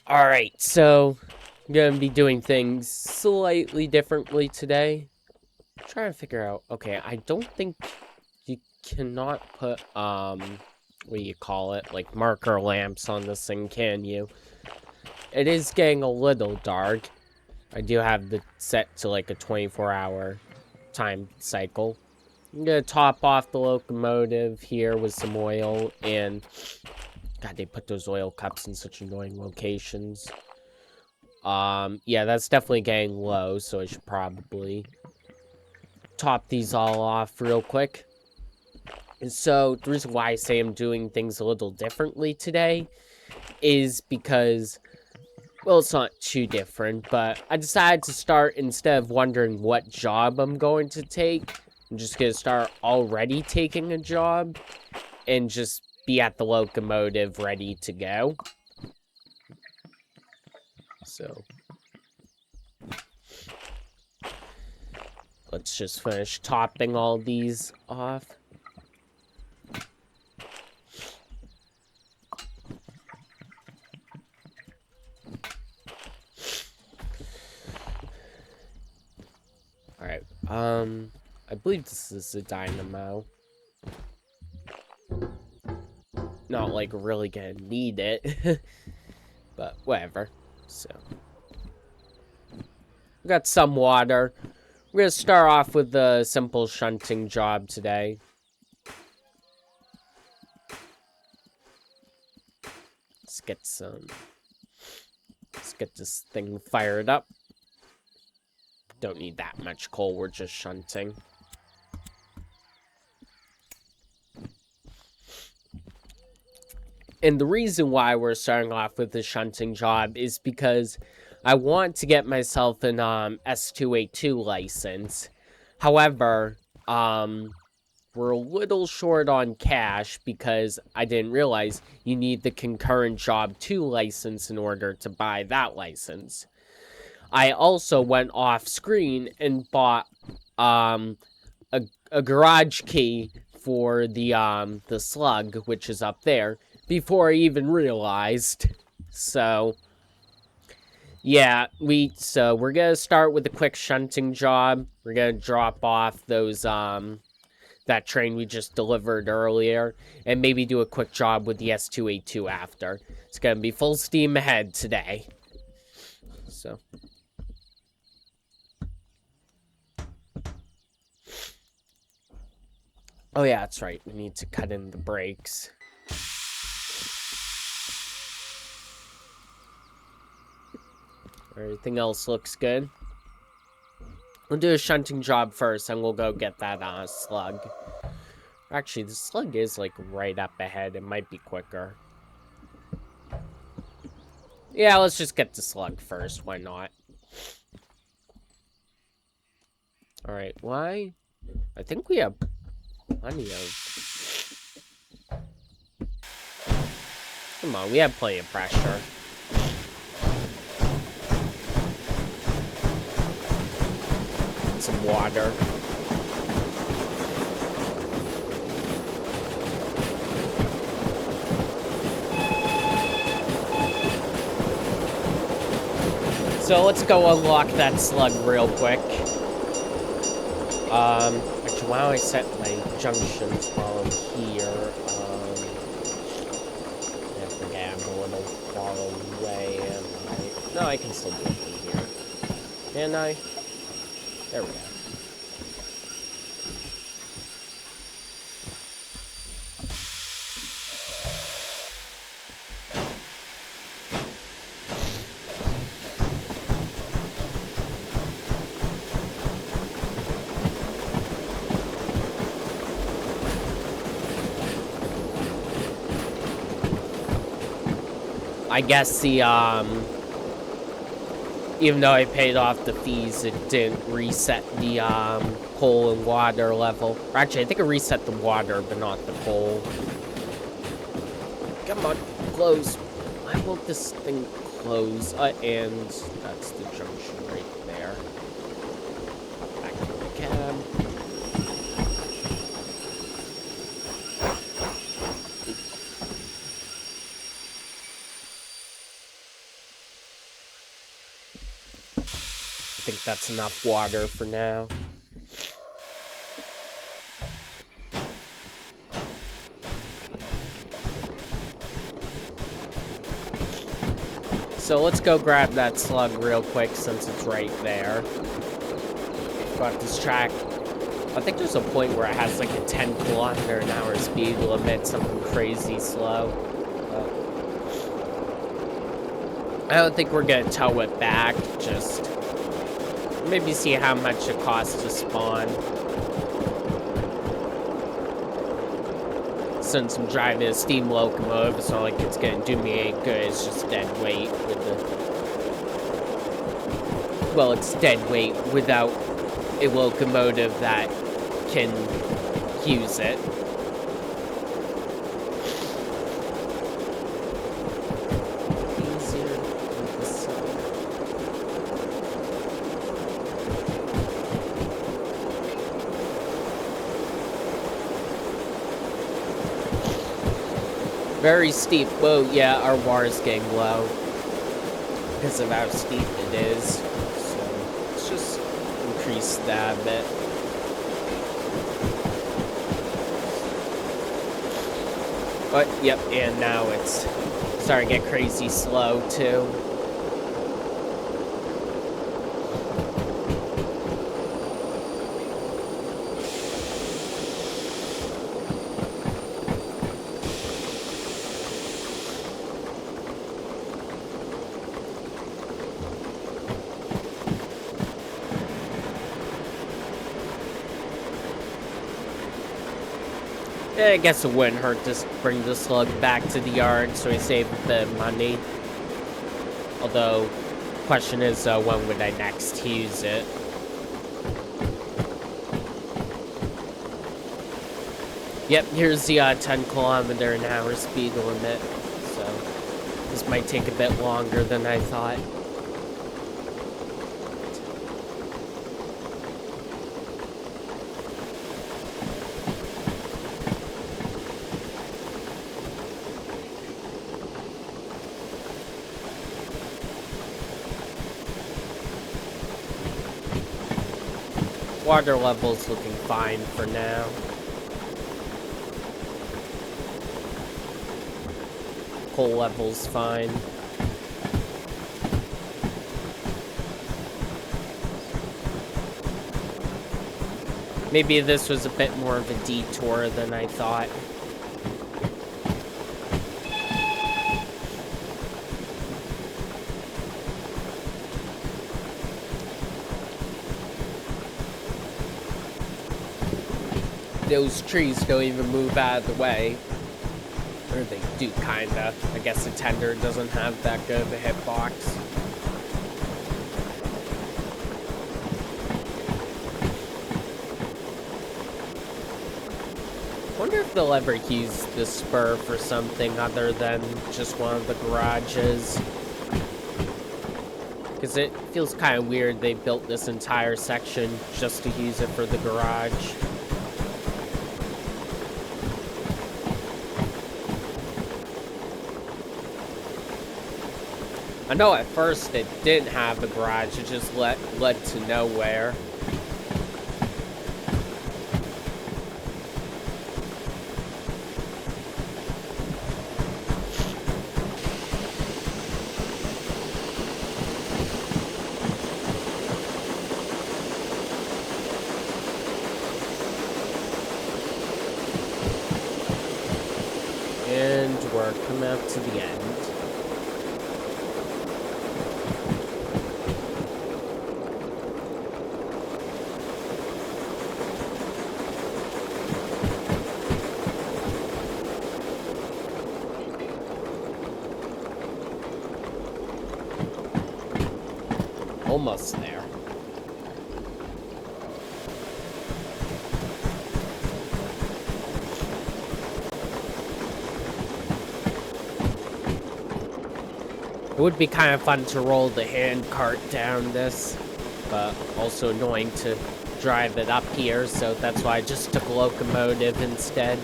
Alright, so I'm gonna be doing things slightly differently today. I'm trying to figure out, okay, I don't think you cannot put, what do you call it, like marker lamps on this thing, can you? It is getting a little dark. I do have the set to like a 24-hour time cycle. I'm gonna top off the locomotive here with some oil, and God, they put those oil cups in such annoying locations. Yeah, that's definitely getting low, so I should probably top these all off real quick. And so the reason why I say I'm doing things a little differently today is because, well, it's not too different, but I decided to start, instead of wondering what job I'm going to take, I'm just going to start already taking a job and just be at the locomotive ready to go. So let's just finish topping all these off. Alright, I believe this is a dynamo. Not like really gonna need it, but whatever. So, we got some water. We're gonna start off with a simple shunting job today. Let's get this thing fired up. Don't need that much coal, we're just shunting. And the reason why we're starting off with the shunting job is because I want to get myself an S282 license. However, we're a little short on cash because I didn't realize you need the concurrent job 2 license in order to buy that license. I also went off screen and bought a garage key for the slug, which is up there, before I even realized. So yeah, we're gonna start with a quick shunting job. We're gonna drop off those that train we just delivered earlier, and maybe do a quick job with the S282 after. It's gonna be full steam ahead today. So oh yeah, that's right. We need to cut in the brakes. Everything else looks good. We'll do a shunting job first, and we'll go get that slug. Actually, the slug is like right up ahead. It might be quicker. Yeah, let's just get the slug first. Why not? Alright, why? I think we have plenty of... Come on, we have plenty of pressure. Some water. So let's go unlock that slug real quick. Actually, why don't I set my junctions while I'm here? I forget, I'm a little far away. No, I can still do it from here. Can I? There we go. I guess the, Even though I paid off the fees, it didn't reset the coal and water level. Or actually, I think it reset the water, but not the coal. Come on, close. Why won't this thing close? And that's the junction right there. Back to the cab. I think that's enough water for now. So let's go grab that slug real quick since it's right there. Got this track. I think there's a point where it has like a 10km/h speed limit, something crazy slow. I don't think we're gonna tow it back, just maybe see how much it costs to spawn. Since I'm driving a steam locomotive, it's not like it's gonna do me any good, it's just dead weight with the... Well, it's dead weight without a locomotive that can use it. Very steep. Whoa, yeah, our bar is getting low because of how steep it is. So let's just increase that a bit. But, yep, and now it's starting to get crazy slow, too. I guess it wouldn't hurt to bring the slug back to the yard so we save a bit of money. Although, question is, when would I next use it? Yep, here's the 10km/h speed limit. So, this might take a bit longer than I thought. Water level's looking fine for now. Coal level's fine. Maybe this was a bit more of a detour than I thought. Those trees don't even move out of the way. Or they do, kinda. I guess the tender doesn't have that good of a hitbox. I wonder if they'll ever use the spur for something other than just one of the garages. Because it feels kind of weird they built this entire section just to use it for the garage. I know at first it didn't have a garage, it just led to nowhere. And we're coming up to the end. almost there. It would be kind of fun to roll the hand cart down this, but also annoying to drive it up here, so that's why I just took a locomotive instead.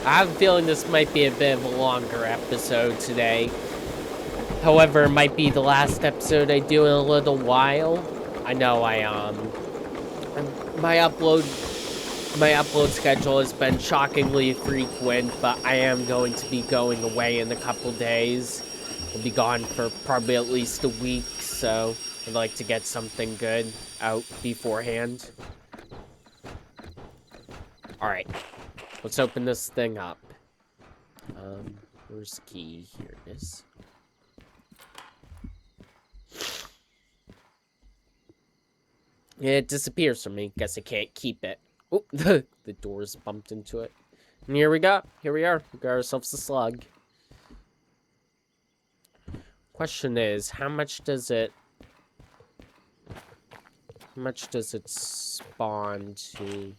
I have a feeling this might be a bit of a longer episode today. However, it might be the last episode I do in a little while. I know my upload schedule has been shockingly frequent, but I am going to be going away in a couple days. I'll be gone for probably at least a week, so I'd like to get something good out beforehand. Alright, let's open this thing up. Where's the key? Here it is. It disappears from me. Guess I can't keep it. Oh, the doors bumped into it. And here we go. Here we are. We got ourselves a slug. Question is, how much does it spawn to?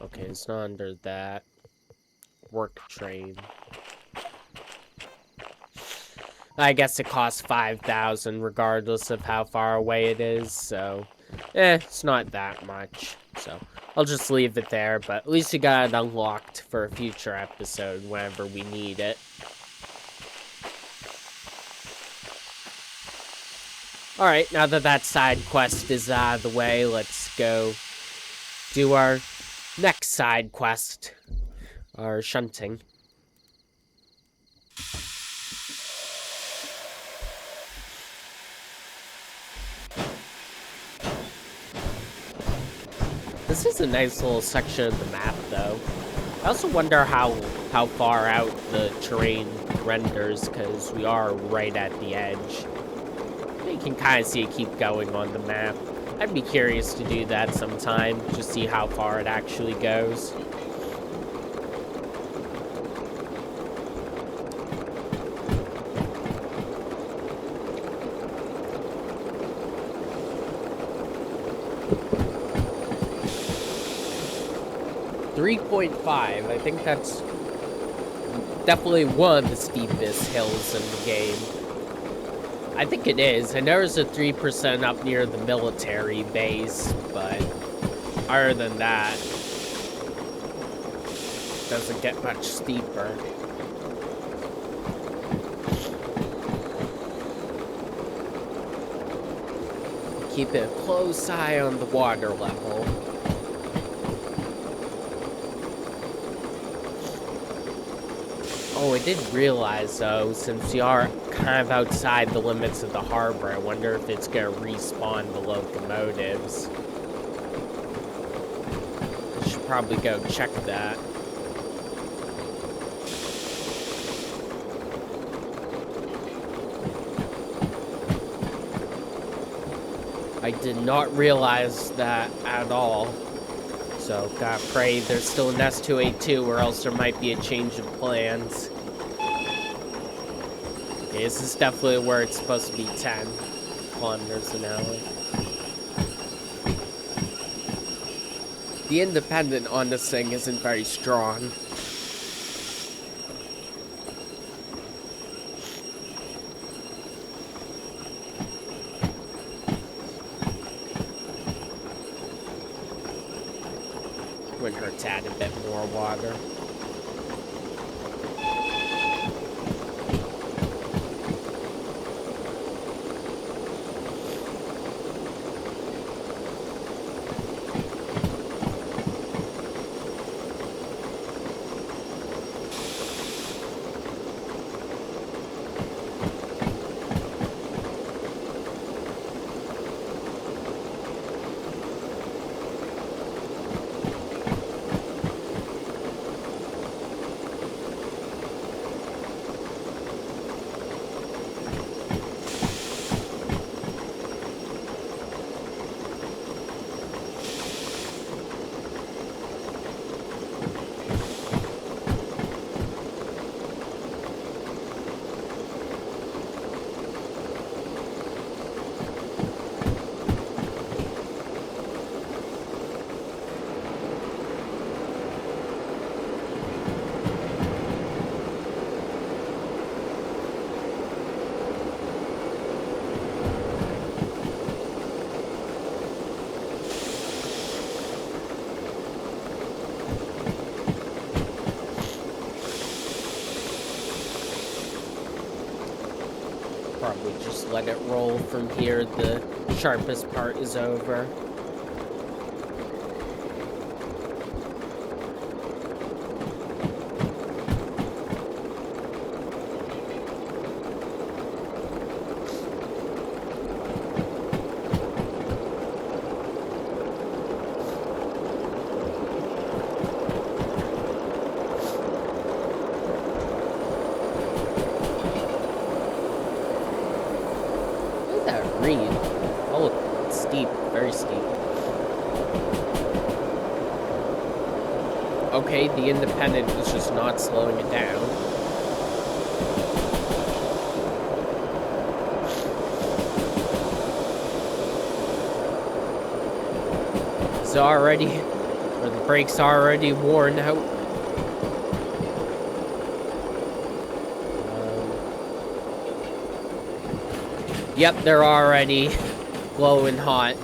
Okay, it's not under that. Work train. I guess it costs 5,000 regardless of how far away it is, so it's not that much. So I'll just leave it there, but at least you got it unlocked for a future episode whenever we need it. Alright, now that that side quest is out of the way, let's go do our next side quest, our shunting. This is a nice little section of the map, though. I also wonder how far out the terrain renders, because we are right at the edge. You can kind of see it keep going on the map. I'd be curious to do that sometime, just see how far it actually goes. .5. I think that's definitely one of the steepest hills in the game. I think it is. I know there's a 3% up near the military base, but other than that, it doesn't get much steeper. Keep a close eye on the water level. Oh, I did realize, though, since we are kind of outside the limits of the harbor, I wonder if it's going to respawn the locomotives. I should probably go check that. I did not realize that at all. So, gotta pray there's still an S282, or else there might be a change of plans. Okay, this is definitely where it's supposed to be 10 kilometers an hour. The independent on this thing isn't very strong. Wouldn't hurt to add a bit more water. we just let it roll from here. The sharpest part is over. Oh, it's steep, very steep. Okay, the independent is just not slowing it down. It's already, or the brakes are already worn out. Yep, they're already glowing hot.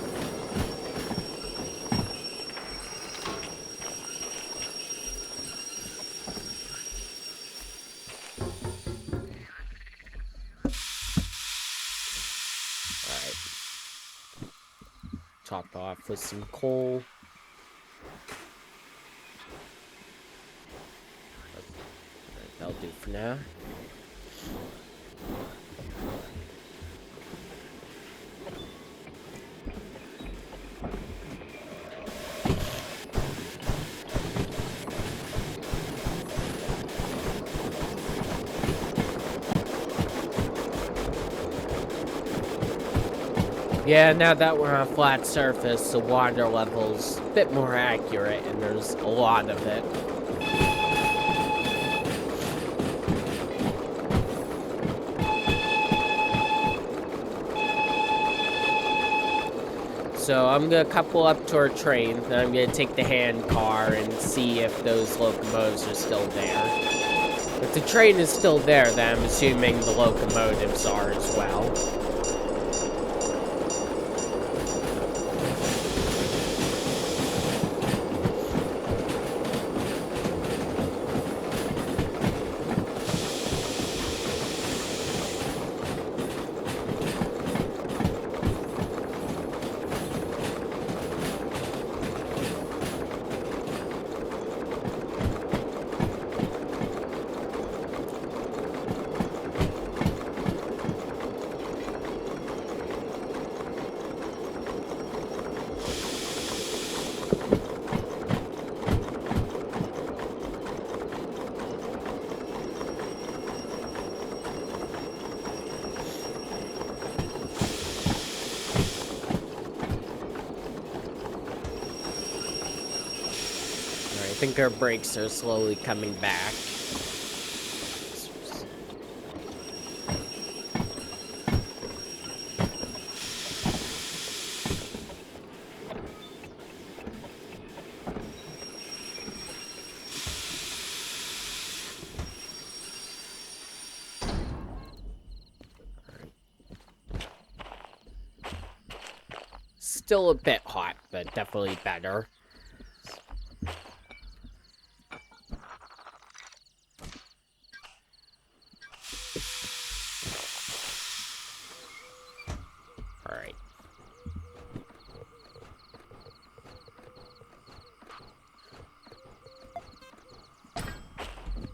Alright. Top off with some coal. That'll do for now. Yeah, now that we're on a flat surface, the water level's a bit more accurate, and there's a lot of it. So I'm gonna couple up to our train, then I'm gonna take the hand car and see if those locomotives are still there. If the train is still there, then I'm assuming the locomotives are as well. I think our brakes are slowly coming back. Still a bit hot, but definitely better. Alright.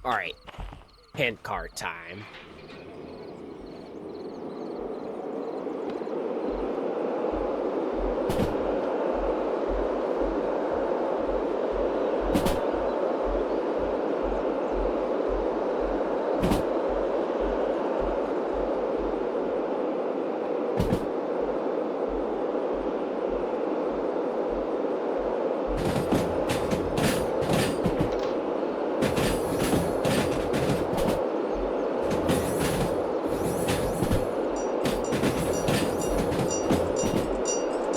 Alright. Hand car time.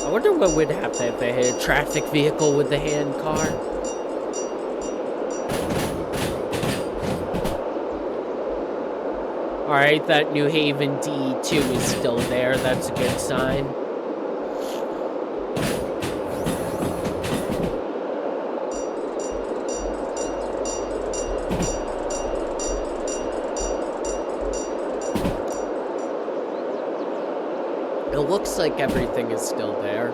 I wonder what would happen if I hit a traffic vehicle with the hand car. Alright, that New Haven D2 is still there. That's a good sign. looks like everything is still there.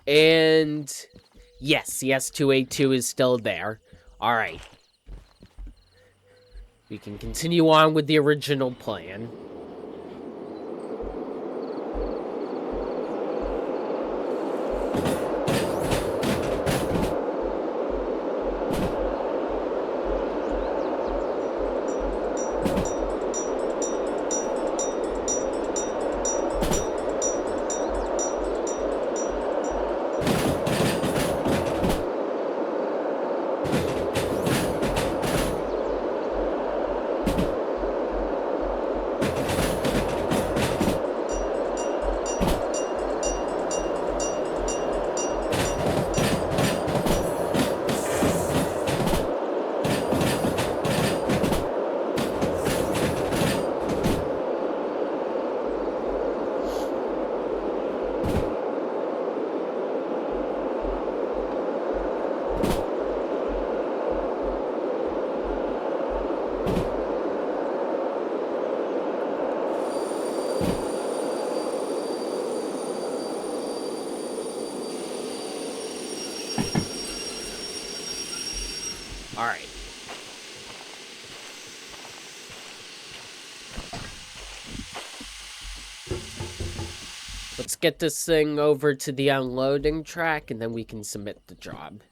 And yes, the S2A2 is still there. All right. We can continue on with the original plan. All right. Let's get this thing over to the unloading track, and then we can submit the job.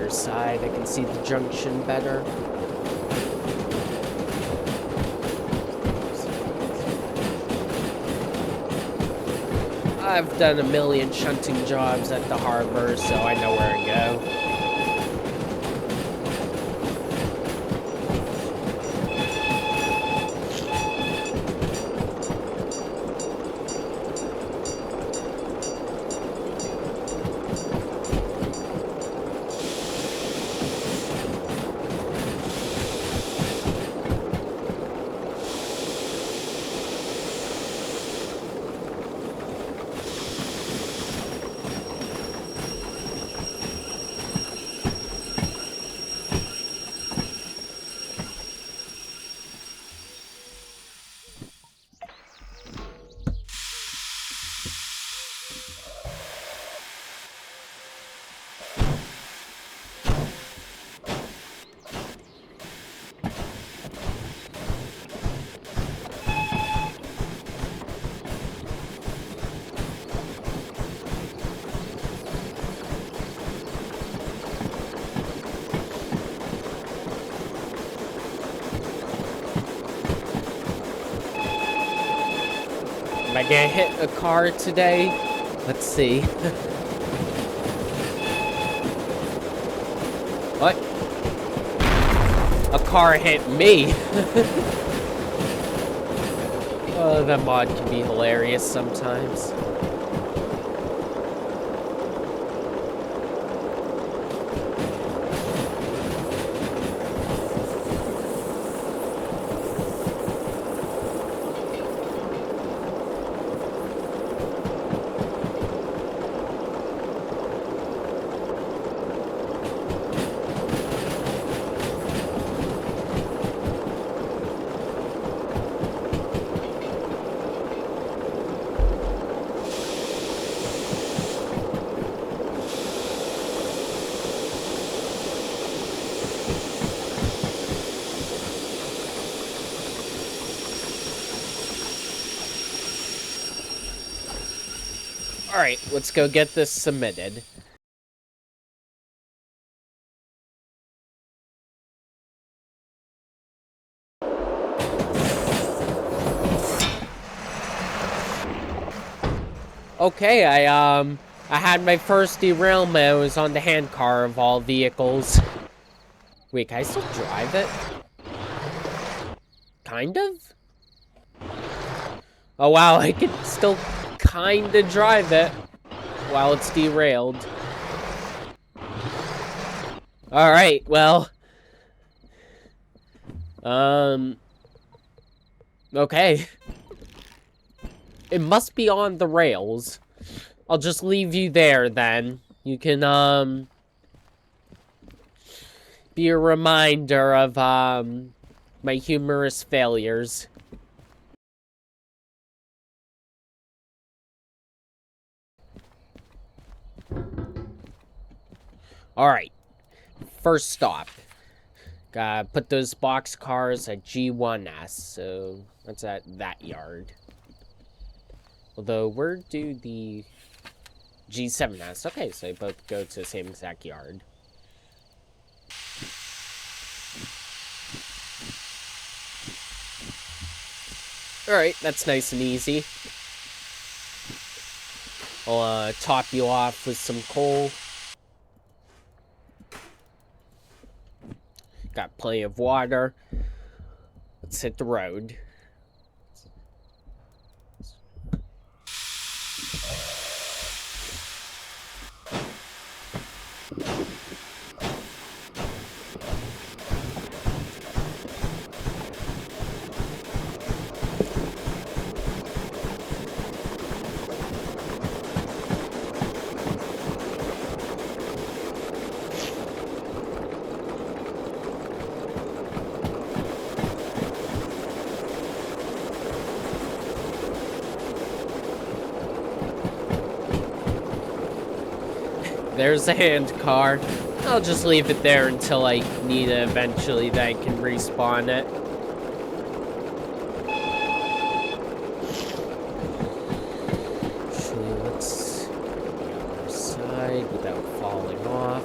Side, I can see the junction better. I've done a million shunting jobs at the harbor, so I know where to go. Am I gonna hit a car today? Let's see. What? A car hit me. Oh, that mod can be hilarious sometimes. Alright, let's go get this submitted. Okay, I had my first derailment. It was on the handcar of all vehicles. Wait, can I still drive it? Kind of? Oh wow, I can still kinda drive it while it's derailed. Alright, well. Okay. It must be on the rails. I'll just leave you there then. You can, be a reminder of, my humorous failures. Alright. First stop. Gotta put those box cars at G1S, so that's at that yard. Although, where do the G7S? Okay, so they both go to the same exact yard. Alright, that's nice and easy. I'll top you off with some coal. Got plenty of water. Let's hit the road. There's a hand car. I'll just leave it there until I need it eventually, then I can respawn it. Actually, let's go on the other side without falling off.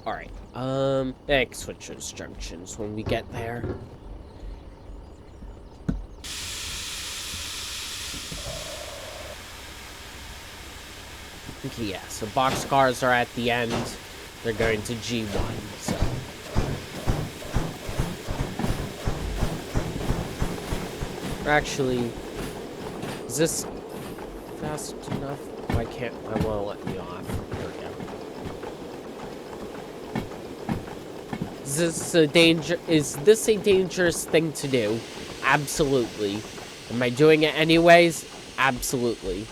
Alright, I can switch those junctions when we get there. Yeah, so boxcars are at the end. They're going to G1, so. Actually, is this fast enough? Why can't I won't let me off? There we go. Is this a dangerous thing to do? Absolutely. Am I doing it anyways? Absolutely.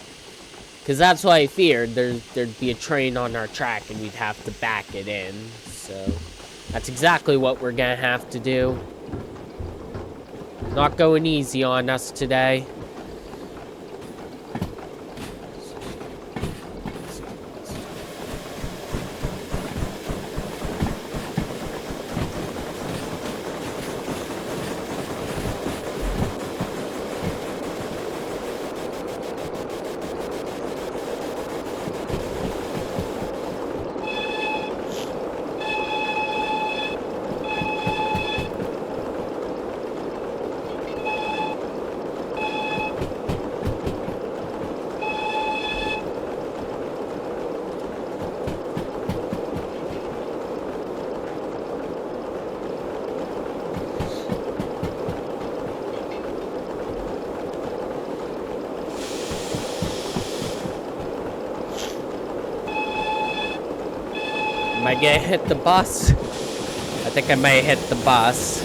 Because that's what I feared. There'd be a train on our track and we'd have to back it in. So that's exactly what we're gonna have to do. Not going easy on us today. Am I gonna hit the bus? I think I may hit the bus.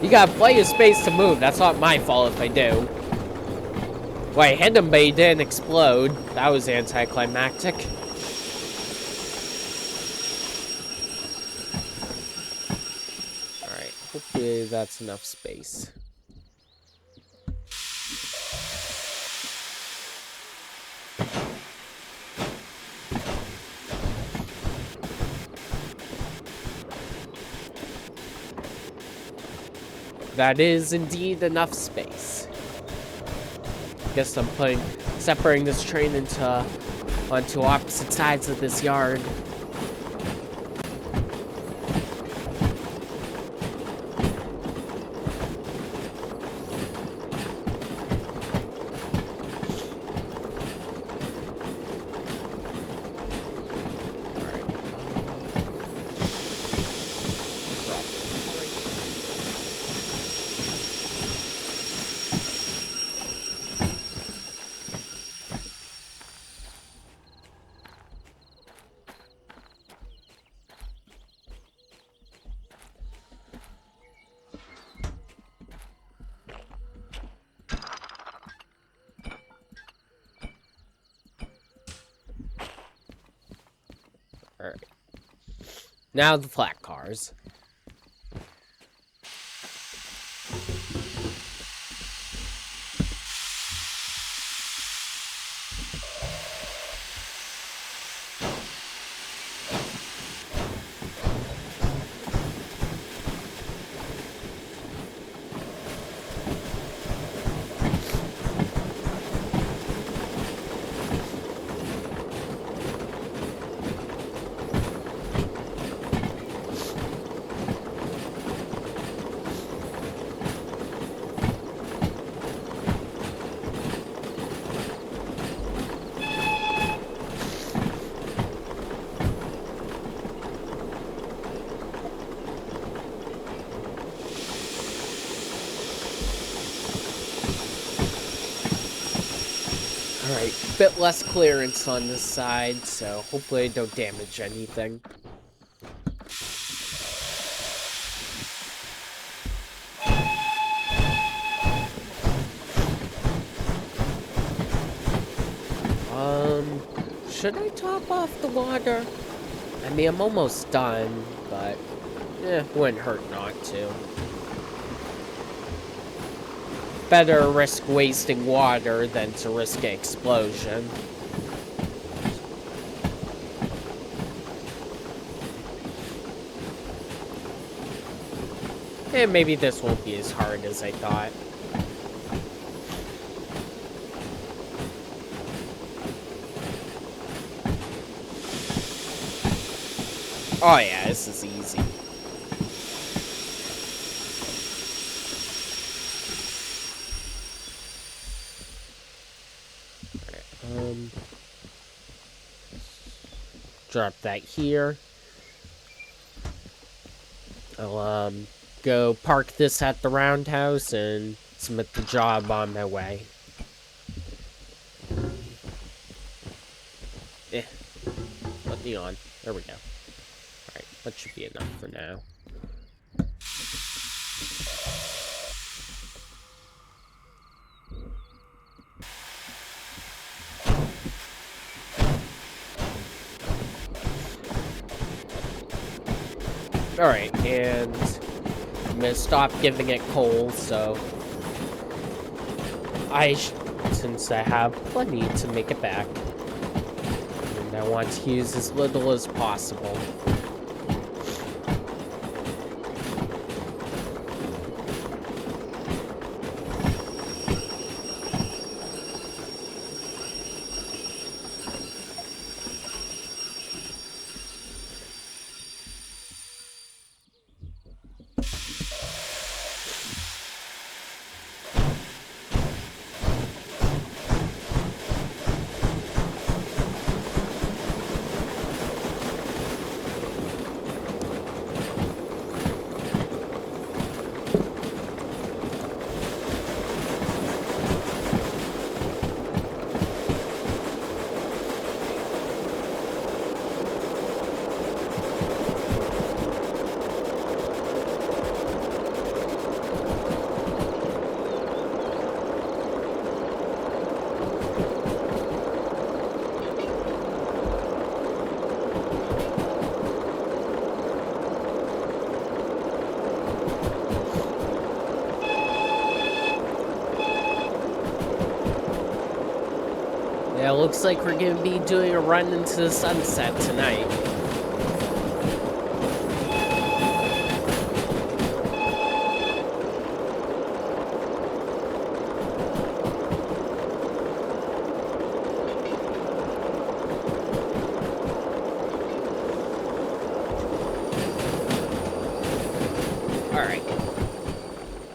You got plenty of space to move. That's not my fault if I do. Well, I hit him, but he didn't explode. That was anticlimactic. Alright, hopefully that's enough space. That is indeed enough space. Guess I'm separating this train onto opposite sides of this yard. Alright. Now the flat cars. Alright, bit less clearance on this side, so hopefully I don't damage anything. Should I top off the water? I mean, I'm almost done, but wouldn't hurt not to. Better risk wasting water than to risk an explosion. And maybe this won't be as hard as I thought. Oh yeah, this is easy. Alright, drop that here. I'll, go park this at the roundhouse and submit the job on my way. Let me on. There we go. Alright, that should be enough for now. Alright, and I'm gonna stop giving it coal, so since I have plenty to make it back, and I want to use as little as possible. Yeah, looks like we're gonna be doing a run into the sunset tonight.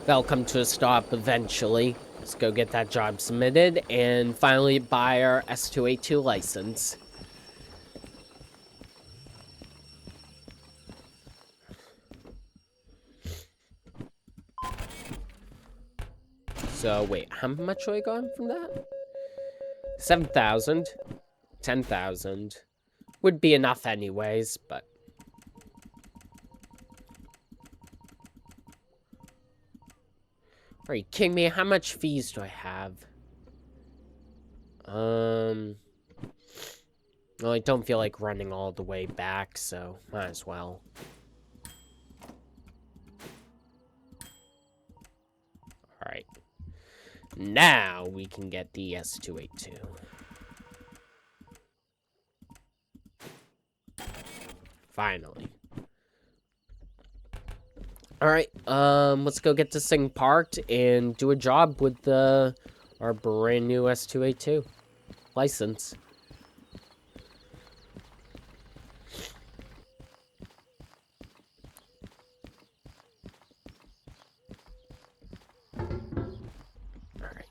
That'll come to a stop eventually. Let's go get that job submitted and finally buy our S282 license. So, wait, how much do I got from that? 7,000. 10,000. Would be enough anyways, but... Are you kidding me? How much fees do I have? Well, I don't feel like running all the way back, so might as well. Alright. Now we can get the S282. Finally. Alright, let's go get this thing parked and do a job with our brand new S282 license. Alright,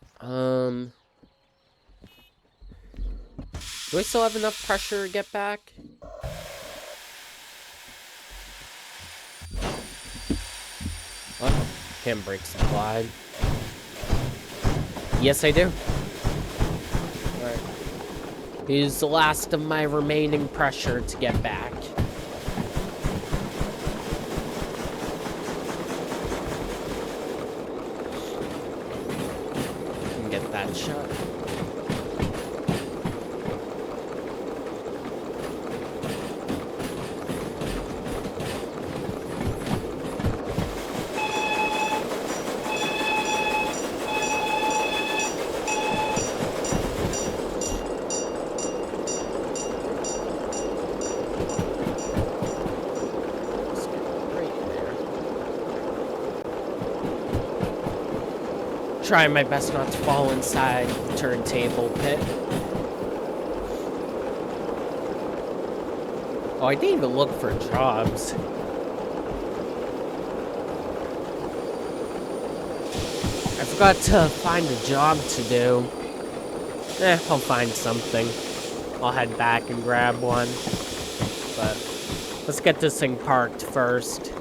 do I still have enough pressure to get back? What? Handbrake supplied. Yes, I do. Alright. Use the last of my remaining pressure to get back. And get that shot. Trying my best not to fall inside the turntable pit. Oh, I didn't even look for jobs. I forgot to find a job to do. I'll find something. I'll head back and grab one. But let's get this thing parked first.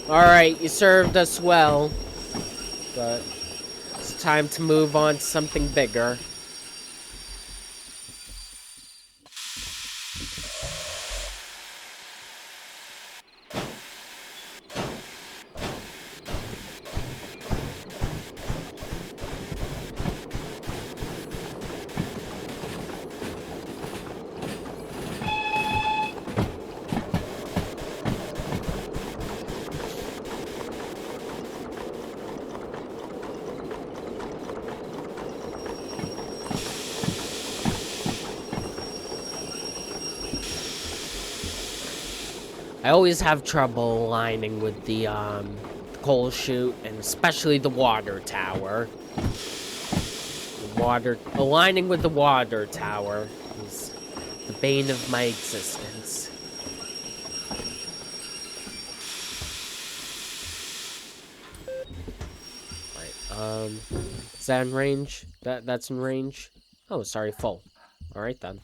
Alright, you served us well, but it's time to move on to something bigger. I always have trouble aligning with the coal chute, and especially the water tower. Aligning with the water tower is the bane of my existence. Right, is that in range? That's in range? Oh, sorry, full. Alright then.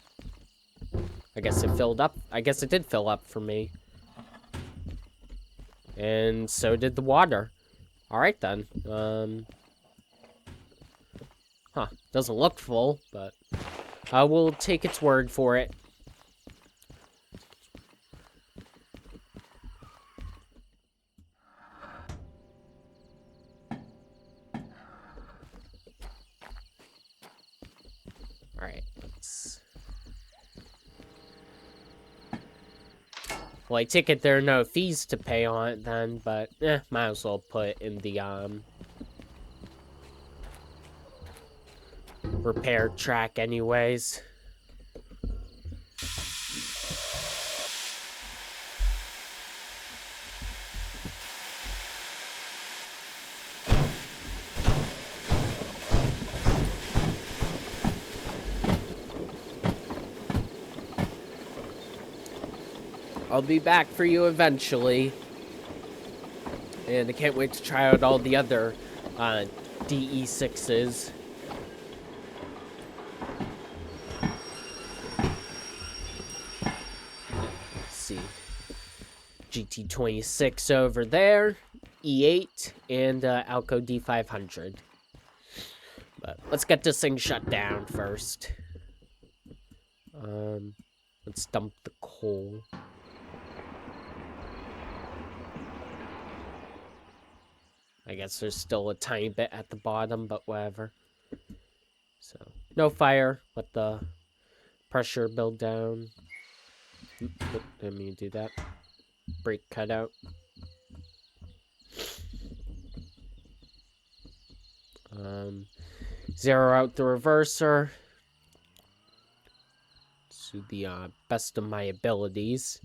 I guess it filled up. I guess it did fill up for me. And so did the water. Alright then. Doesn't look full, but I will take its word for it. Alright, let's... Well, I take it there are no fees to pay on it then, but might as well put it in the repair track anyways. I'll be back for you eventually. And I can't wait to try out all the other DE6s. Let's see. GT26 over there, E8, and Alco D500. But let's get this thing shut down first. Let's dump the coal. I guess there's still a tiny bit at the bottom, but whatever. So, no fire. Let the pressure build down. Didn't mean to do that. Brake cutout. Zero out the reverser to the best of my abilities.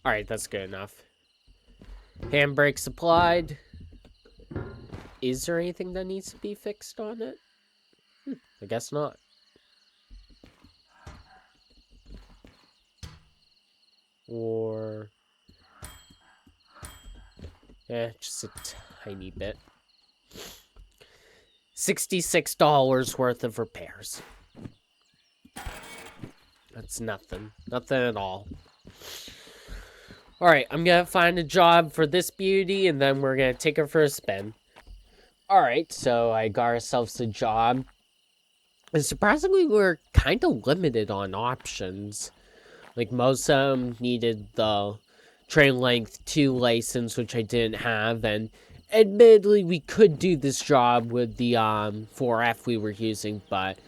Alright, that's good enough. Handbrake supplied. Is there anything that needs to be fixed on it? I guess not. Or... just a tiny bit. $66 worth of repairs. That's nothing. Nothing at all. Alright, I'm gonna find a job for this beauty, and then we're gonna take her for a spin. Alright, so I got ourselves a job. And surprisingly, we're kind of limited on options. Like, most of them needed the train length 2 license, which I didn't have. And admittedly, we could do this job with the 4F we were using, but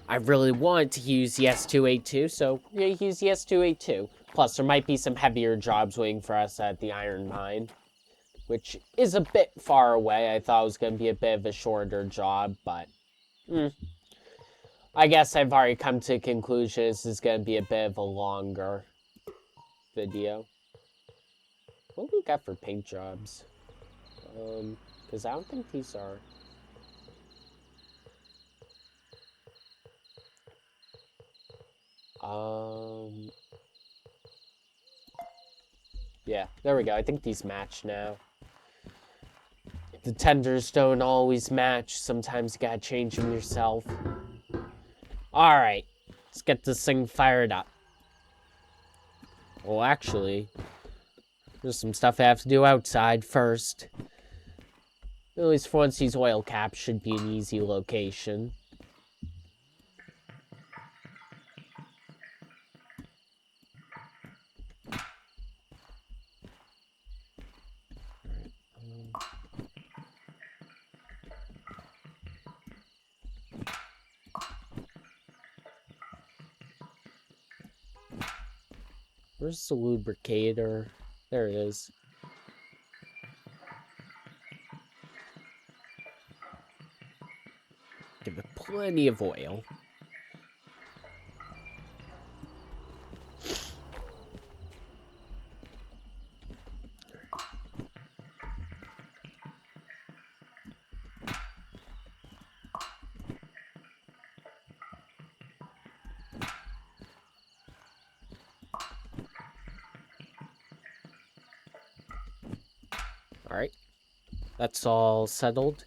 I really wanted to use the S282, so we're going to use the S282. Plus, there might be some heavier jobs waiting for us at the iron mine, which is a bit far away. I thought it was going to be a bit of a shorter job, but I guess I've already come to the conclusion this is going to be a bit of a longer video. What do we got for paint jobs? Because I don't think these are... Yeah, there we go. I think these match now. The tenders don't always match. Sometimes you gotta change them yourself. Alright, let's get this thing fired up. Well, actually, there's some stuff I have to do outside first. At least for once, these oil caps should be an easy location. Where's the lubricator? There it is. Give it plenty of oil. Alright, that's all settled.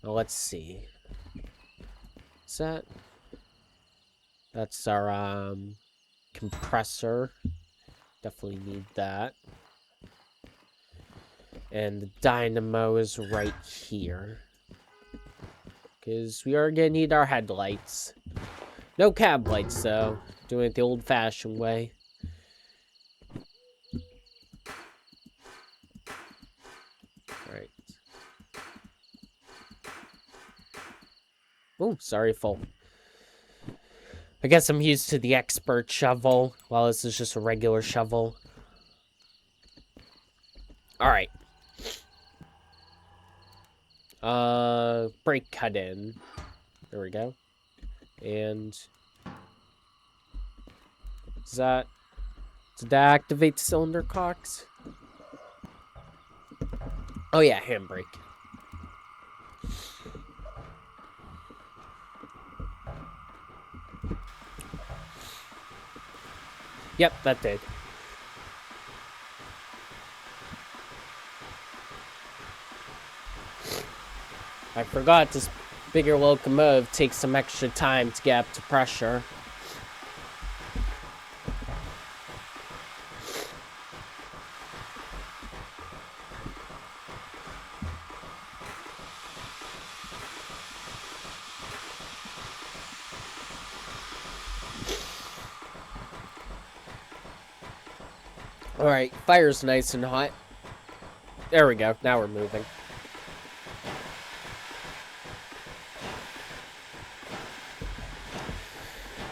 Now let's see. Is that? That's our compressor. Definitely need that. And the dynamo is right here. Because we are gonna need our headlights. No cab lights though. Doing it the old-fashioned way. Alright. Oh, sorry, full. I guess I'm used to the expert shovel, while this is just a regular shovel. Alright. Brake cut in. There we go. And... is that... Did that activate the cylinder cocks? Oh yeah, handbrake. Yep, that did. I forgot this bigger locomotive takes some extra time to get up to pressure. Alright, fire's nice and hot. There we go, now we're moving.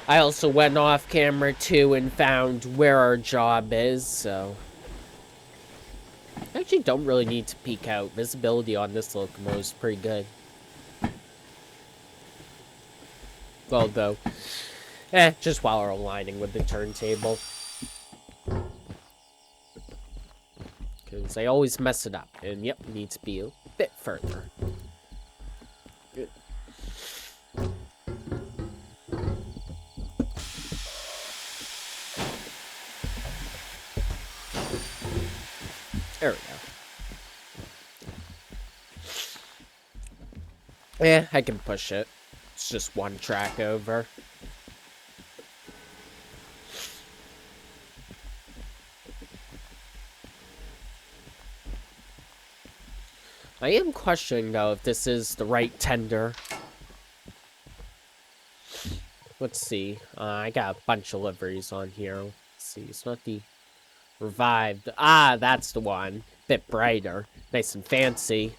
I also went off camera too and found where our job is, so... I actually don't really need to peek out. Visibility on this locomotive is pretty good. Well, though, just while we're aligning with the turntable. Because I always mess it up. And yep, needs to be a bit further. Good. There we go. Yeah, I can push it. It's just one track over. I am questioning, though, if this is the right tender. Let's see. I got a bunch of liveries on here. Let's see. It's not the revived. Ah, that's the one. Bit brighter. Nice and fancy.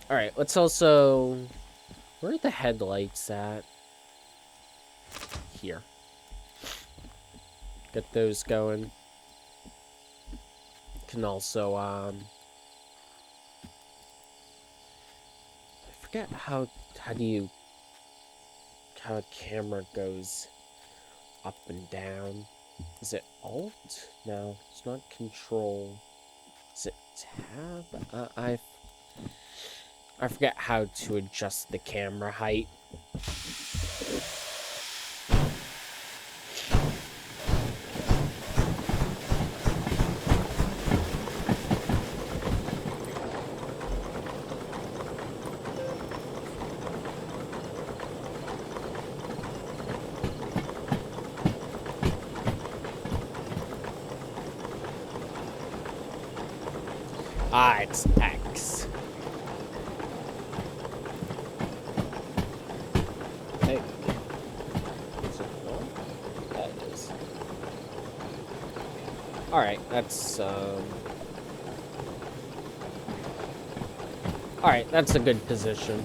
Alright, let's also... Where are the headlights at? Here. Get those going. Can also, I forget how a camera goes up and down. Is it Alt? No, it's not Control. Is it Tab? I forget how to adjust the camera height. Ah, it's X. Hey. Is it on? Yeah, it is. Alright, that's, Alright, that's a good position.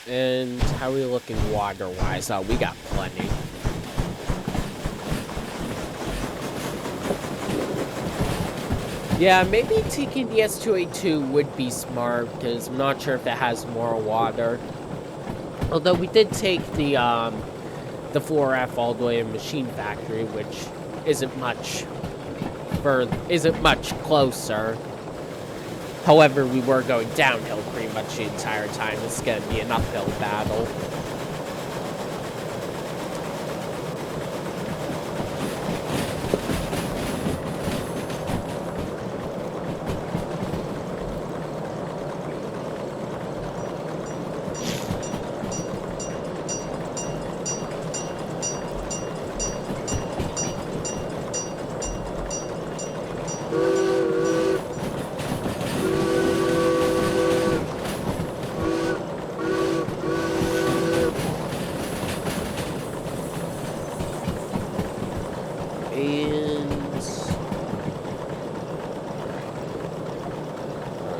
And how are we looking water-wise? Oh, we got plenty. Yeah, maybe taking the S282 would be smart, because I'm not sure if it has more water. Although we did take the 4F all the way to Machine Factory, which isn't much closer. However, we were going downhill pretty much the entire time. It's going to be an uphill battle.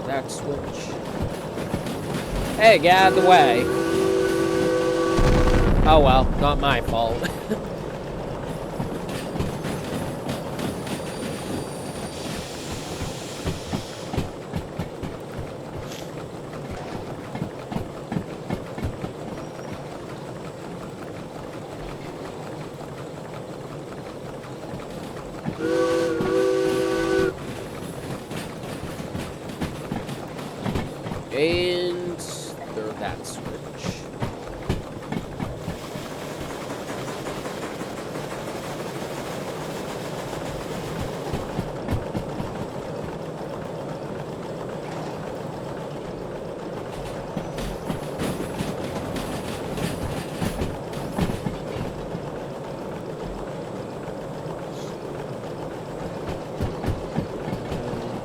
that switch. Hey, get out of the way. Oh well, not my fault. And throw that switch.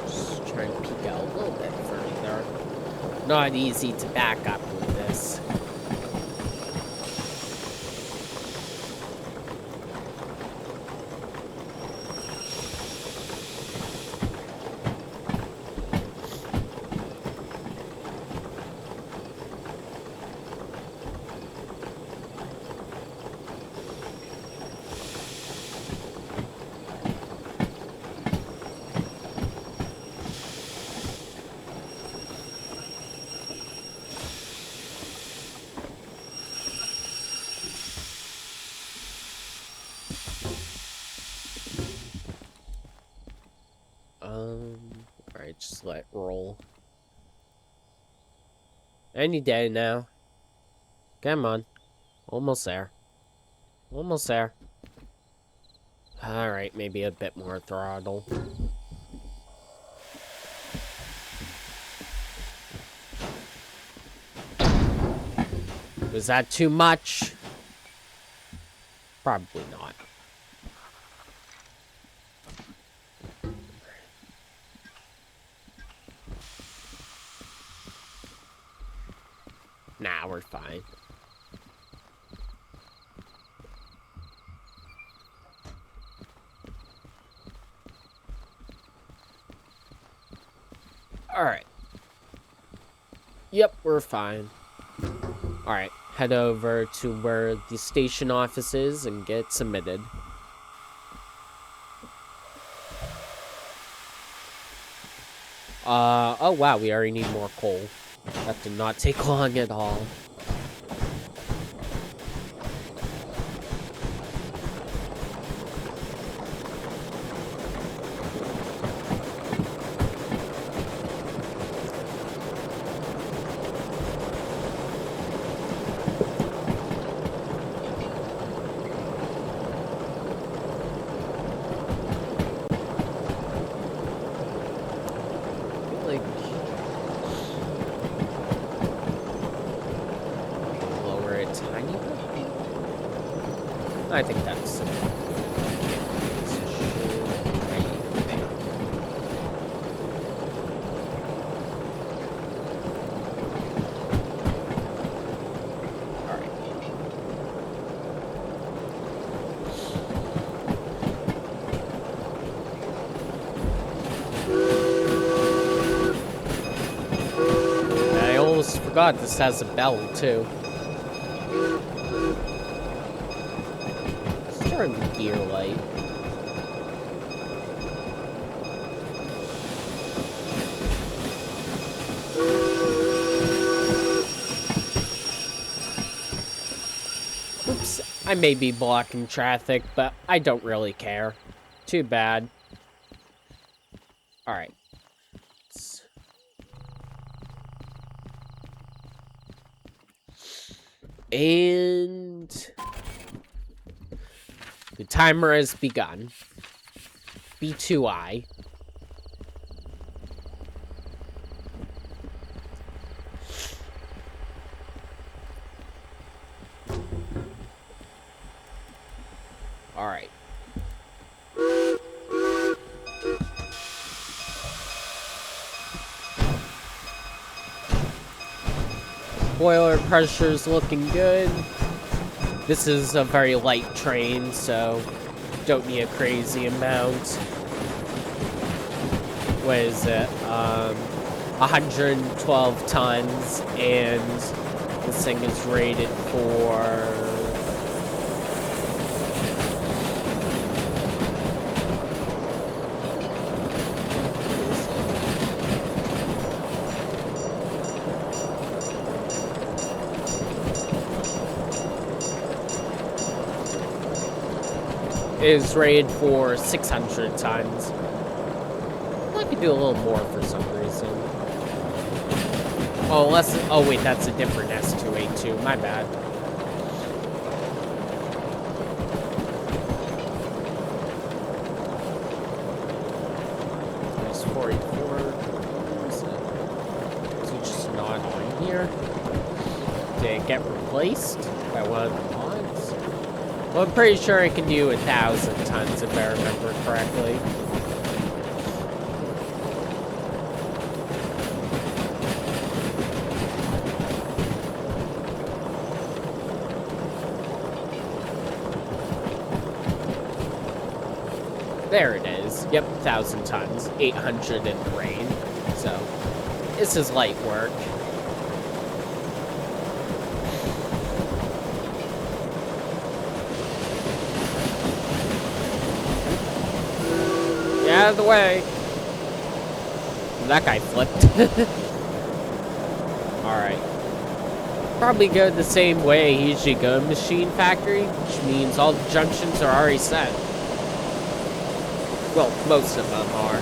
Just try and peek out a little bit further. Not easy to back up with this. Alright, just let it roll. Any day now. Come on. Almost there. Almost there. Alright, maybe a bit more throttle. Was that too much? Probably not. Nah, we're fine. Alright. Yep, we're fine. Alright, head over to where the station office is and get submitted. Oh wow, we already need more coal. That did not take long at all. Lower it tiny bit. I think that's it. God, this has a bell too. Let's turn the gear light. Oops, I may be blocking traffic, but I don't really care. Too bad. Alright. And the timer has begun. B2I. All right. Boiler pressure's looking good. This is a very light train, so don't need a crazy amount. What is it? 112 tons, and this thing is rated for... is rated for 600 tons. I could do a little more for some reason. Oh, unless... oh, wait, that's a different S282. My bad. There's 44. Is it just not on here? Did it get replaced by one of the mods? Well, I'm pretty sure it can do 1,000 tons if I remember correctly. There it is. Yep, 1,000 tons. 800 in the rain. So, this is light work. Get out of the way. That guy flipped. Alright. Probably go the same way he usually go in Machine Factory, which means all the junctions are already set. Well, most of them are.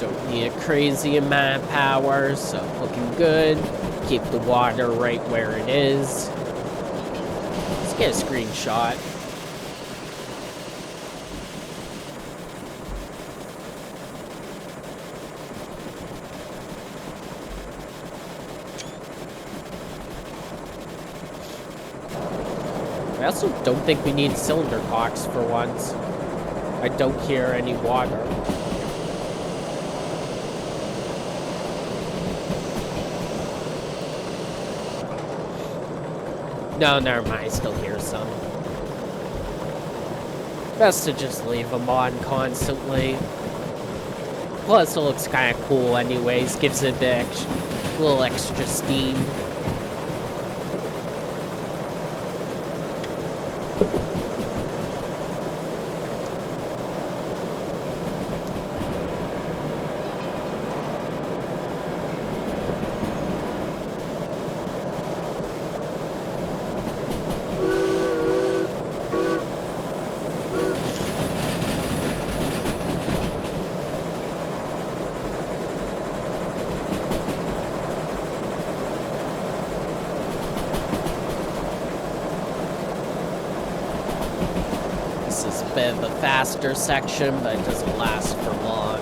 Don't need a crazy amount of power, so looking good. Keep the water right where it is. Let's get a screenshot. I also don't think we need cylinder cocks for once. I don't hear any water. No, never mind. I still hear some. Best to just leave them on constantly. Plus, it looks kind of cool anyways. Gives it a little extra steam. This is a bit of a faster section, but it doesn't last for long.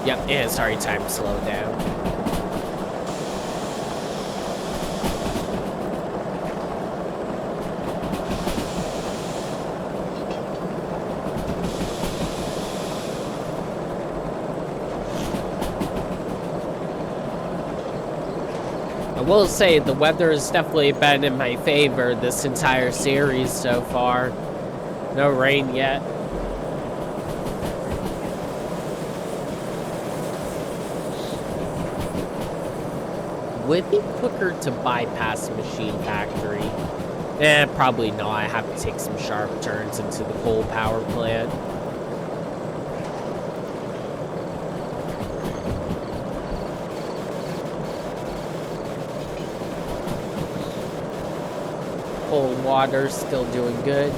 Yep, and it's already time to slow down. I will say the weather has definitely been in my favor this entire series so far. No rain yet. Would it be quicker to bypass Machine Factory? Probably not. I have to take some sharp turns into the coal power plant. Coal and water still doing good.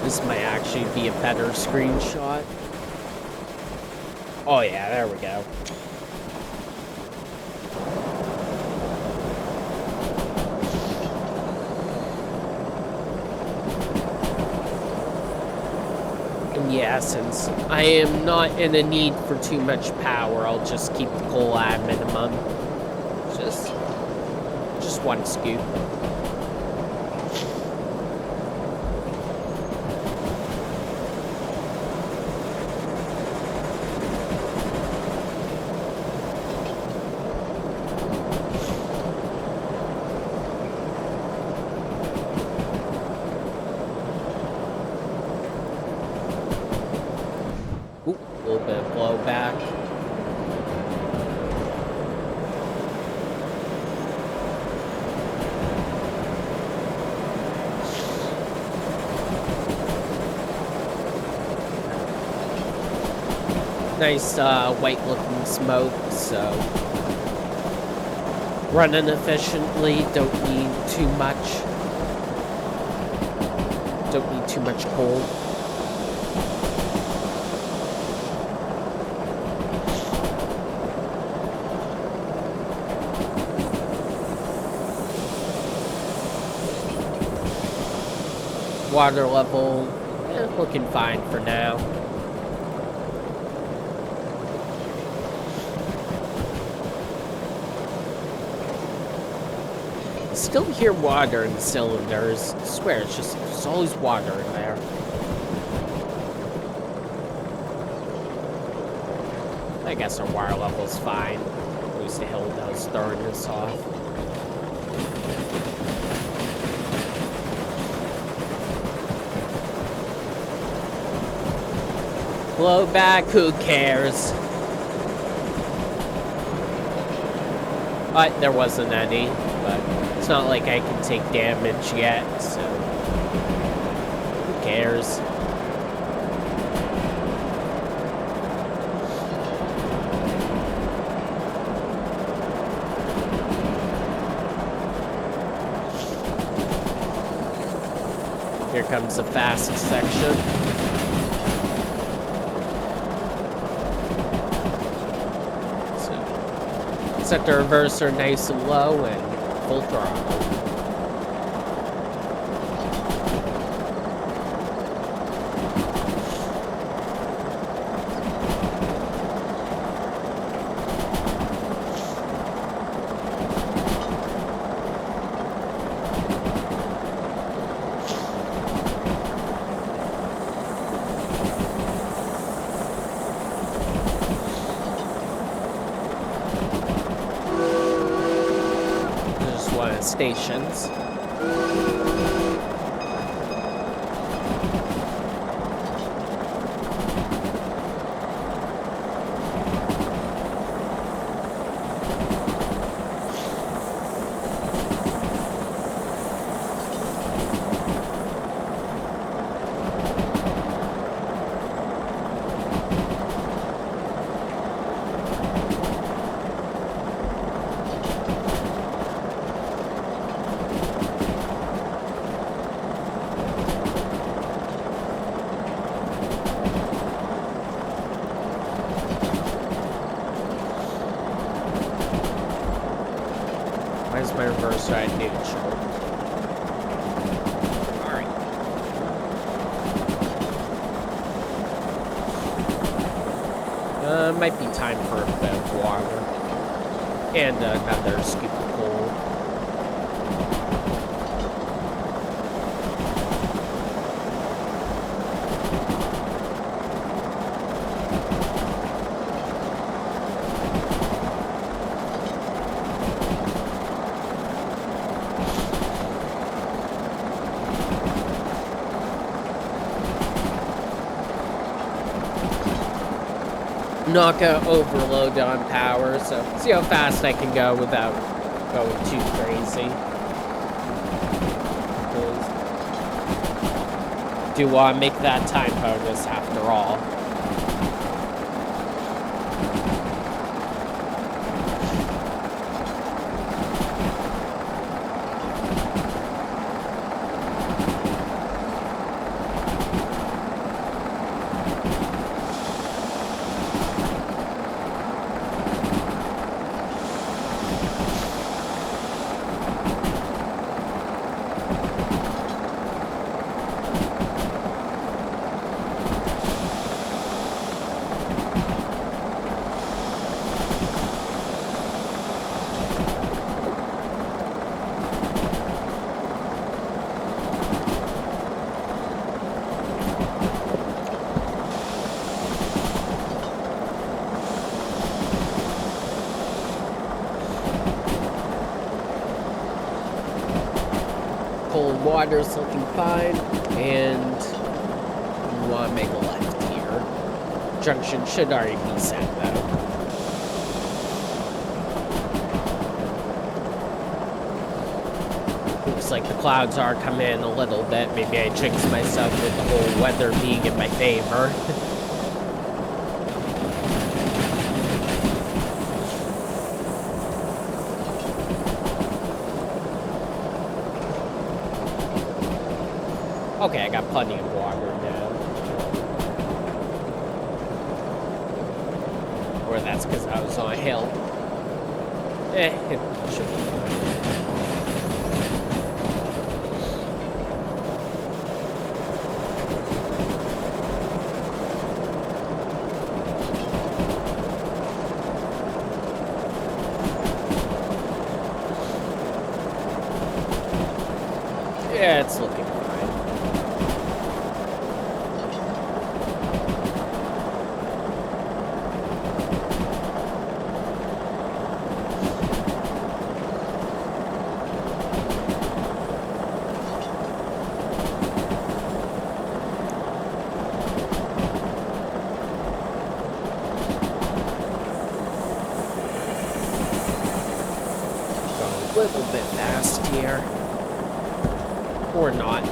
This might actually be a better screenshot. Oh yeah, there we go. And yeah, since I am not in a need for too much power, I'll just keep the coal at a minimum. Just one scoop. Ooh, a little bit of blowback. Nice white looking smoke, so running efficiently, don't need too much coal. Water level, looking fine for now. Still hear water in the cylinders. I swear, there's always water in there. I guess our water level's fine. At least the hill does throwing this off. Blowback, who cares? But there wasn't any, but it's not like I can take damage yet, so who cares? Here comes the fast section. Set the reverser nice and low and full throttle. Stations. Where's my reverse side neutral? Alright. Might be time for a bit of water. And another scoop of coal. Not gonna overload on power, so see how fast I can go without going too crazy. Do want to make that time bonus after all. full of water is looking fine. And we want to make a left here. Junction should already be set though. Looks like the clouds are coming in a little bit. Maybe I jinxed myself with the whole weather being in my favor. Okay, I got plenty of water now. Or that's because I was on a hill. It should be fine. Yeah, it's looking fine. Going a little bit fast here. Or not.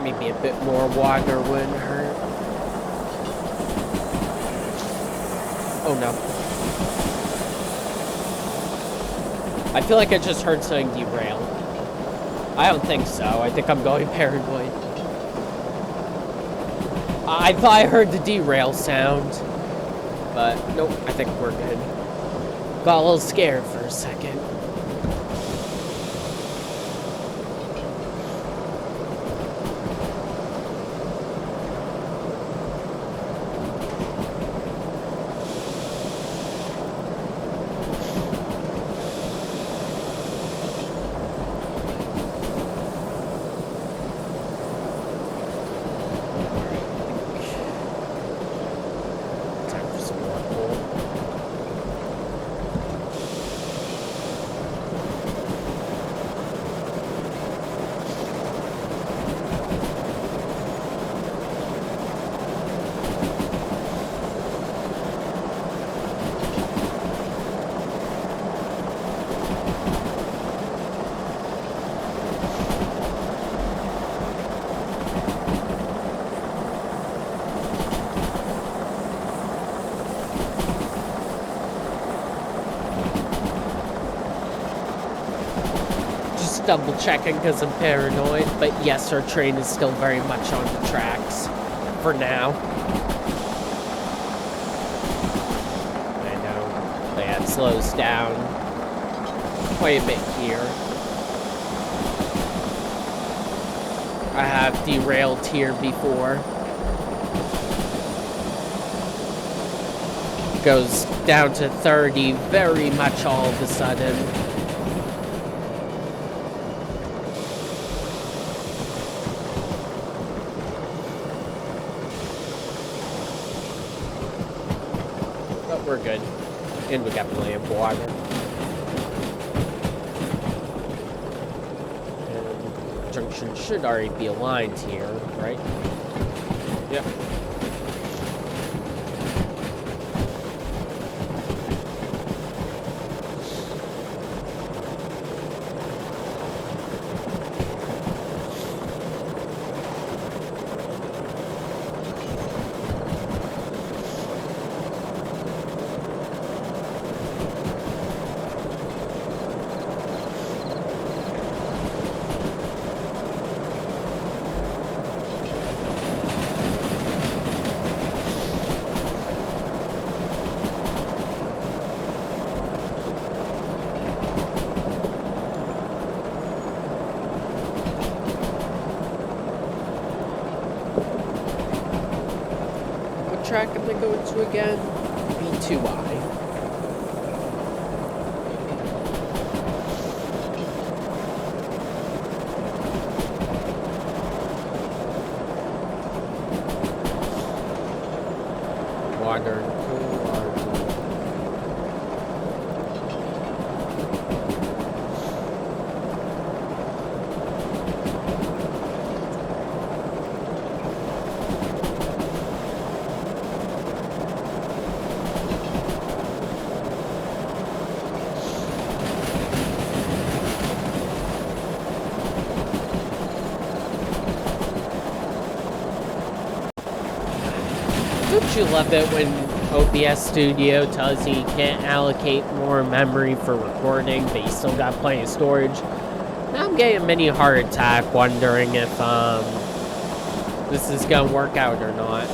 Maybe a bit more water wouldn't hurt. Oh no. I feel like I just heard something derail. I don't think so. I think I'm going paranoid. I thought I heard the derail sound. But nope, I think we're good. Got a little scared for a second. Double checking because I'm paranoid, but yes, our train is still very much on the tracks for now. I know, but yeah, it slows down quite a bit here. I have derailed here before. Goes down to 30 very much all of a sudden. We're good. And we got plenty of water. And junction should already be aligned here, right? Yep. track am I going to again? B2I. Water. Don't you love it when OBS Studio tells you can't allocate more memory for recording, but you still got plenty of storage? Now I'm getting a mini heart attack wondering if this is gonna work out or not.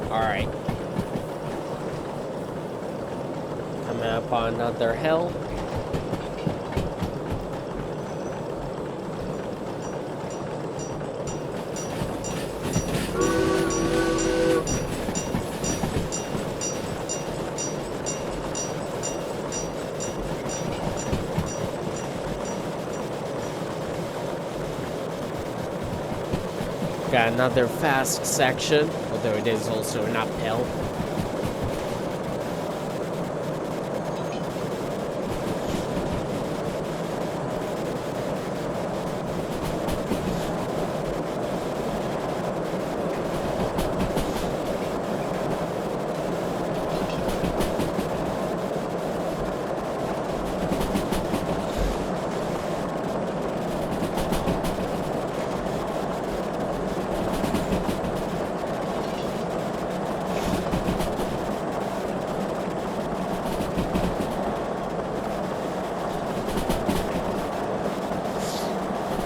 Alright. Coming up on another hill. Got another fast section, although it is also an uphill.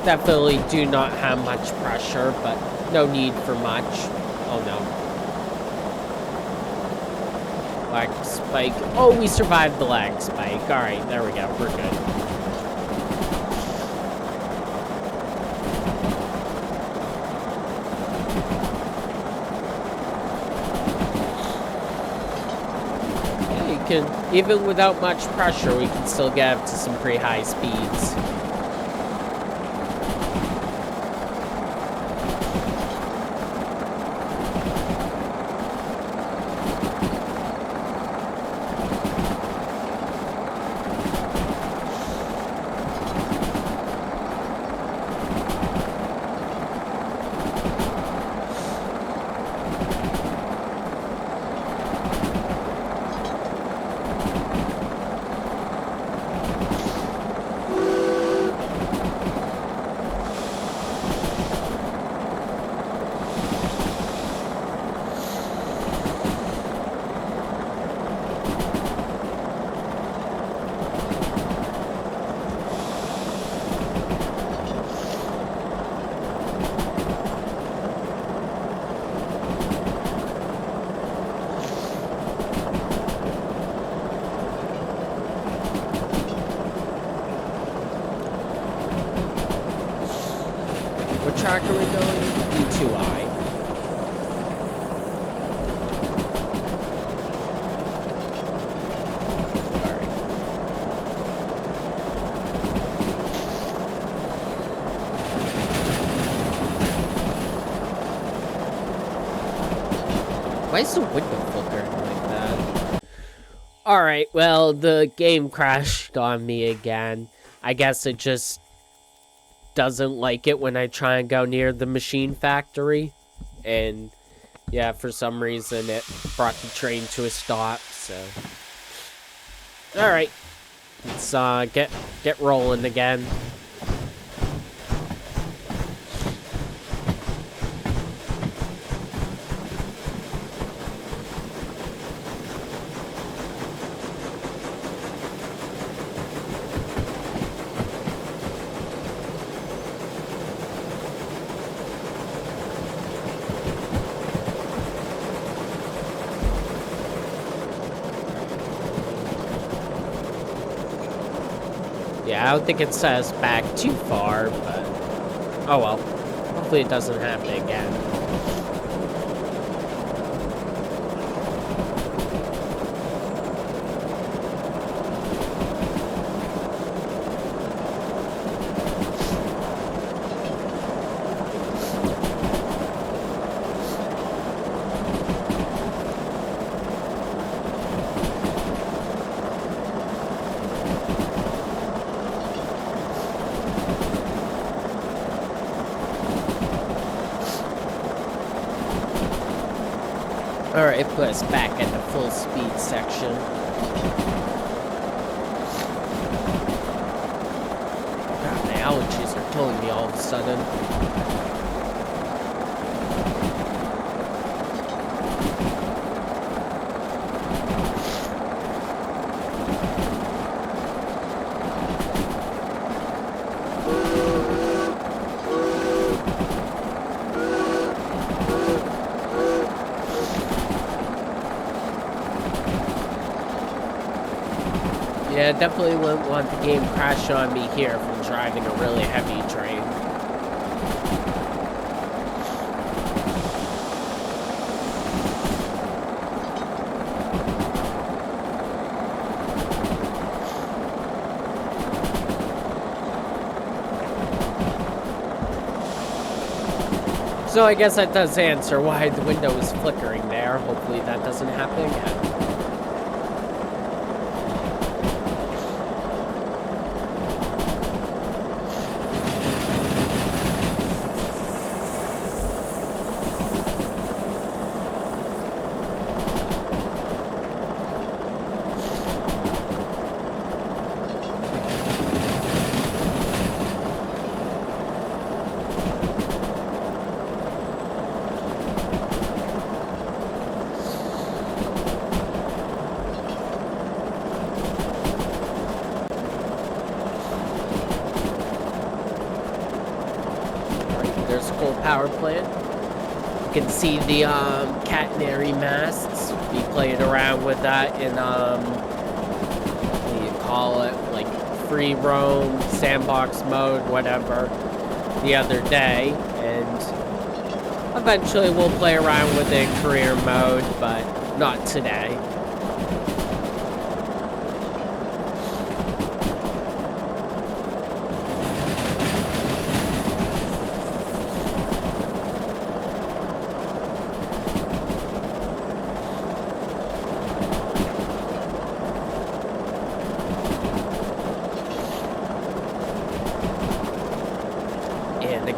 Definitely do not have much pressure, but no need for much. Oh no. Lag spike. Oh, we survived the lag spike. Alright, there we go. We're good. Yeah, you can, even without much pressure, we can still get up to some pretty high speeds. What track are we going? E2I. Alright. Why is the window flickering like that? Alright, well, the game crashed on me again. I guess it just doesn't like it when I try and go near the machine factory. And yeah, for some reason it brought the train to a stop, so. Alright. Let's get rolling again. Yeah, I don't think it set us back too far, but oh well. Hopefully it doesn't happen again. Alright, put us back at the full speed section. God, my allergies are killing me all of a sudden. Yeah, definitely wouldn't want the game crash on me here from driving a really heavy train. So I guess that does answer why the window is flickering there. Hopefully that doesn't happen again. Power plant. You can see the catenary masts. We played around with that in what do you call it, like free roam, sandbox mode, whatever, the other day, and eventually we'll play around with it in career mode, but not today.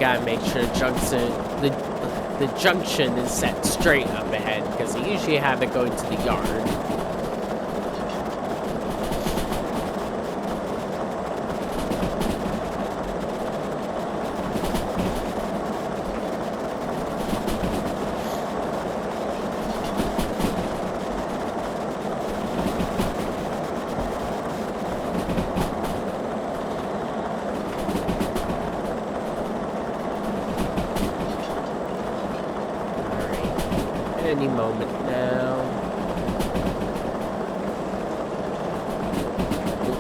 Gotta make sure the junction is set straight up ahead, because they usually have it going to the yard. Any moment now.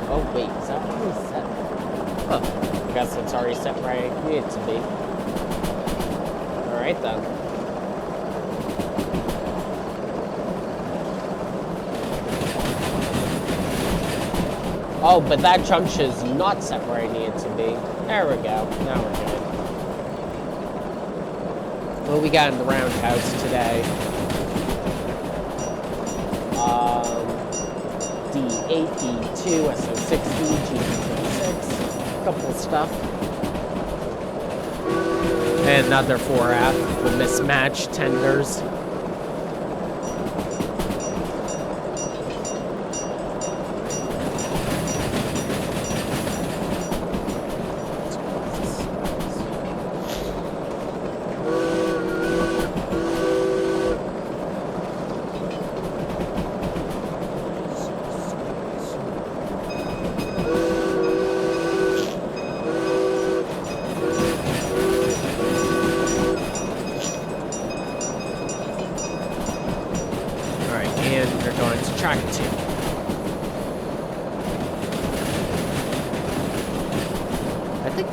Oh wait, is that already set? Huh. I guess it's already set where I need it to be. Alright then. Oh, but that junction is not set where I need it to be. There we go. Now we're good. What we got in the roundhouse today? D8, D2, SO60, GT26, a couple of stuff. And another 4F, the mismatched tenders.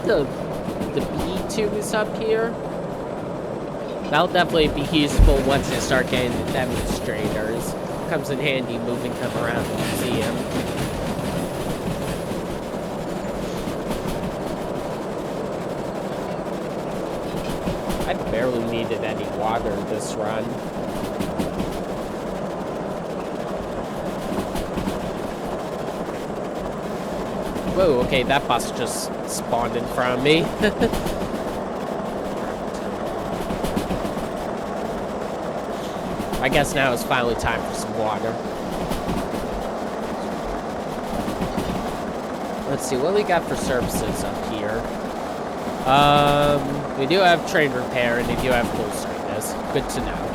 the B2s up here. That'll definitely be useful once they start getting the demonstrators. Comes in handy moving them around the museum. I barely needed any water this run. Whoa, okay, that bus just spawned in front of me. I guess now it's finally time for some water. Let's see, what do we got for services up here? We do have train repair, and they do have full service. Good to know.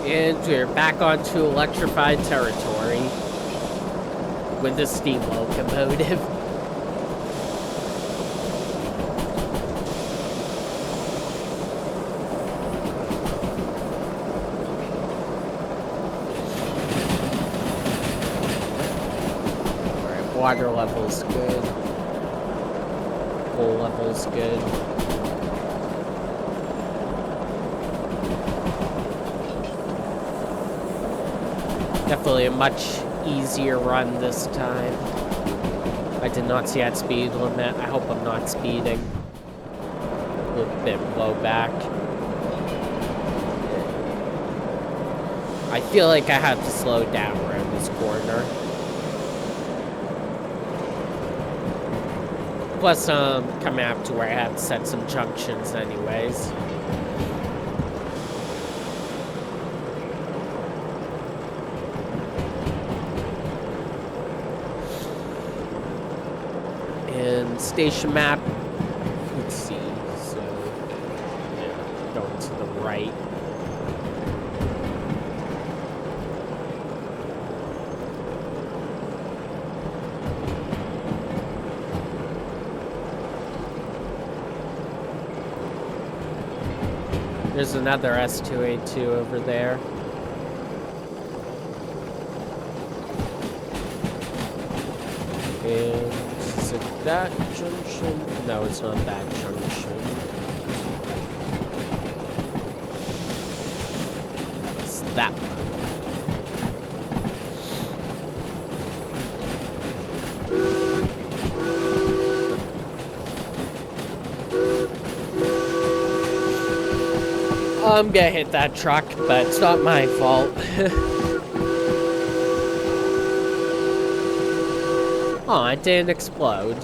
And we're back onto electrified territory with the steam locomotive. Alright, water level's good. Coal level's good. Definitely a much easier run this time. I did not see that speed limit. I hope I'm not speeding. A little bit low back. I feel like I have to slow down around this corner. Plus, coming up to where I have to set some junctions anyways. Station map. Let's see. So, yeah, going to the right. There's another S282 over there. And is it that junction? No, it's not that junction. It's that one. I'm gonna hit that truck, but it's not my fault. Oh, it didn't explode.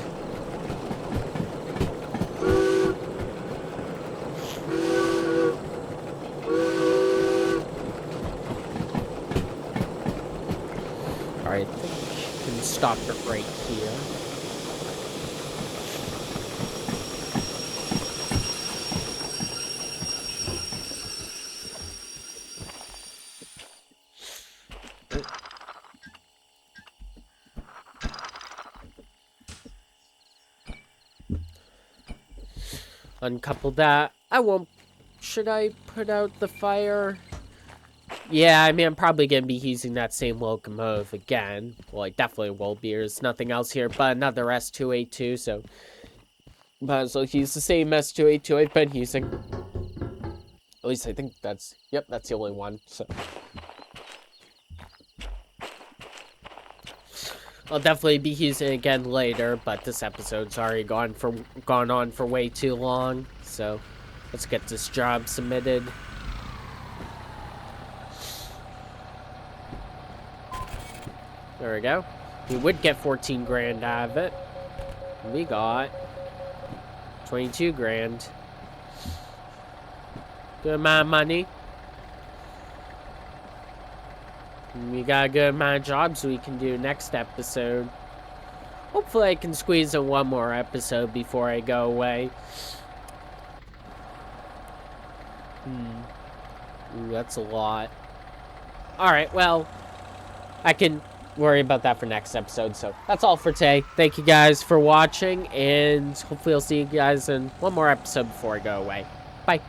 Alright, I think you can stop it right here. Uncouple that. I won't. Should I put out the fire? Yeah, I mean, I'm probably going to be using that same locomotive again. Well, I definitely will be. There's nothing else here but another S282, so might as well use the same S282 I've been using. At least I think that's, yep, that's the only one, so. I'll definitely be using it again later, but this episode's already gone on for way too long, so let's get this job submitted. There we go. We would get 14 grand out of it. We got 22 grand. Good amount of money. We got a good amount of jobs we can do next episode. Hopefully I can squeeze in one more episode before I go away. Ooh, that's a lot. Alright, well, I can worry about that for next episode. So that's all for today. Thank you guys for watching, and hopefully I'll see you guys in one more episode before I go away. Bye.